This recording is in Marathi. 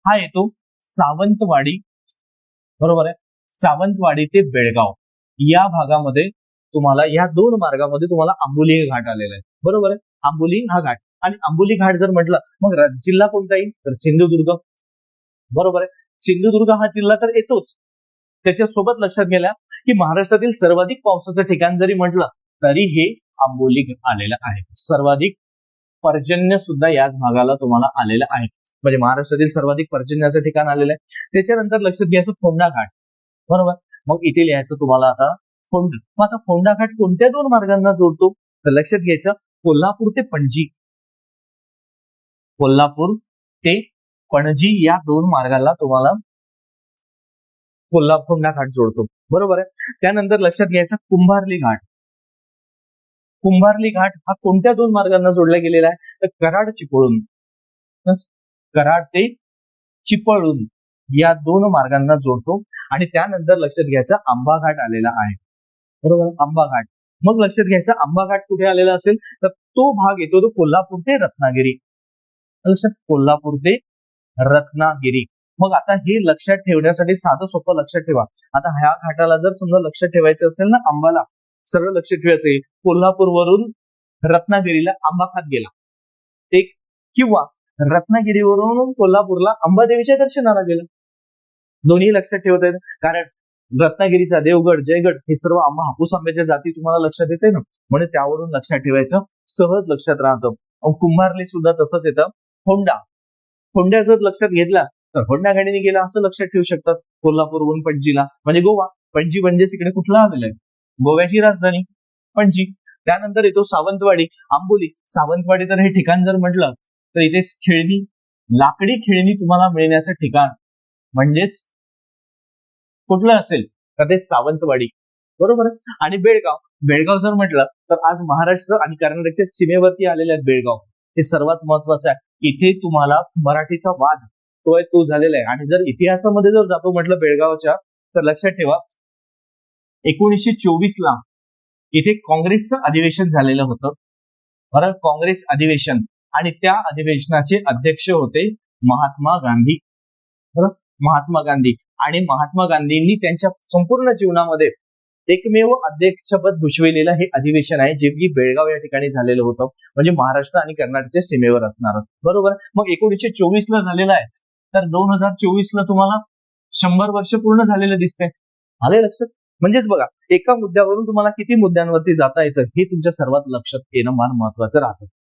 हा येतो सावंतवाडी, बरोबर आहे. सावंतवाडी ते बेळगाव या भागामध्ये तुम्हाला या दोन मार्गामध्ये तुम्हाला आंबोली हे घाट आलेला आहे, बरोबर आहे. आंबोली हा घाट, आणि आंबोली घाट जर म्हटलं मग जिल्हा कोणता येईल तर सिंधुदुर्ग, बरोबर आहे. सिंधुदुर्ग हा जिल्हा तर येतोच. त्याच्यासोबत लक्षात घ्या की महाराष्ट्रातील सर्वाधिक पावसाचं ठिकाण जरी म्हटलं तरी हे आंबोली आलेलं आहे. सर्वाधिक पर्जन्य सुद्धा याच भागाला तुम्हाला आलेलं आहे, म्हणजे महाराष्ट्रातील सर्वाधिक पर्जन्याचं ठिकाण आलेलं आहे. त्याच्यानंतर लक्षात घ्यायचं फोंडा घाट, बरोबर. मग इथे लिहायचं तुम्हाला आता फोंडा. मग आता फोंडा घाट कोणत्या दोन मार्गांना जोडतो तर लक्षात घ्यायचं कोल्हापूर ते पणजी, कोल्हापूर ते पणजी या दोन मार्गाला तुम्हाला फोंडा घाट जोडतो, बरोबर आहे. त्यानंतर लक्षात घ्यायचा कुंभारली घाट. कुंभारली घाट हा कोणत्या दोन मार्गांना जोडला गेलेला आहे तर कराड चिपळूण, कराड ते चिपळूण या दोन मार्गांना जोडतो. आणि त्यानंतर लक्षात घ्यायचा आंबा घाट आलेला आहे, बरोबर. आंबा घाट, मग लक्षात घ्यायचा आंबा घाट कुठे आलेला असेल तर तो भाग येतो तो कोल्हापूर ते रत्नागिरी, लक्षात कोल्हापूर ते रत्नागिरी. मग आता हे लक्षात ठेवण्यासाठी साधं सोपं लक्षात ठेवा. आता ह्या घाटाला जर समजा लक्षात ठेवायचं असेल ना, आंबाला सरळ लक्षात ठेवायचं आहे कोल्हापूर वरून रत्नागिरीला आंबा खात गेला, एक, किंवा रत्नागिरीवरून कोल्हापूरला अंबादेवीच्या दर्शनाला गेला, दोन्ही लक्षात ठेवता येतं. कारण रत्नागिरीचा देवगड, जयगड हे सर्व आंबा हापूस आंब्याच्या जाती तुम्हाला लक्षात येते ना, म्हणजे त्यावरून लक्षात ठेवायचं, सहज लक्षात राहतं. कुंभारली सुद्धा तसंच येतं. होंडा, होंडा जर लक्षात घेतला तर होंडा गाडीने गेला असं लक्षात ठेवू शकतात. कोल्हापूरहून पणजीला म्हणजे गोवा, पणजी म्हणजे तिकडे कुठला आलेला आहे गोव्याची राजधानी पणजी. त्यानंतर येतो सावंतवाडी, आंबोली. सावंतवाडी तर हे ठिकाण जर म्हटलं तर इथे खेळणी, लाकडी खेळणी तुम्हाला मिळण्याचं ठिकाण म्हणजेच कुठलं असेल तर ते सावंतवाडी, बरोबर. आणि बेळगाव, बेळगाव जर म्हटलं तर आज महाराष्ट्र आणि कर्नाटकच्या सीमेवरती आलेले आहेत बेळगाव, हे सर्वात महत्वाचं आहे. इथे तुम्हाला मराठीचा वाद तो झालेला आहे. आणि जर इतिहासामध्ये जर जातो म्हटलं बेळगावच्या तर लक्षात ठेवा 1924 ला इथे काँग्रेसचं अधिवेशन झालेलं होतं, बरं, काँग्रेस अधिवेशन. आणि त्या अधिवेशनाचे अध्यक्ष होते महात्मा गांधी, बरं, महात्मा गांधी. आणि महात्मा गांधींनी त्यांच्या संपूर्ण जीवनामध्ये एकमेव अध्यक्षपद भूषविलेलं हे अधिवेशन आहे, जे की बेळगाव या ठिकाणी झालेलं होतं, म्हणजे महाराष्ट्र आणि कर्नाटकच्या सीमेवर असणार, बरोबर. मग 1924 ला झालेलं आहे तर 2024 ला तुम्हाला 100 वर्ष पूर्ण झालेलं दिसतंय, आले लक्षात. म्हणजेच बघा, एका मुद्द्यावरून तुम्हाला किती मुद्द्यांवरती जाता येतं हे तुमच्या सर्वात लक्षात येणं फार महत्वाचं राहतं.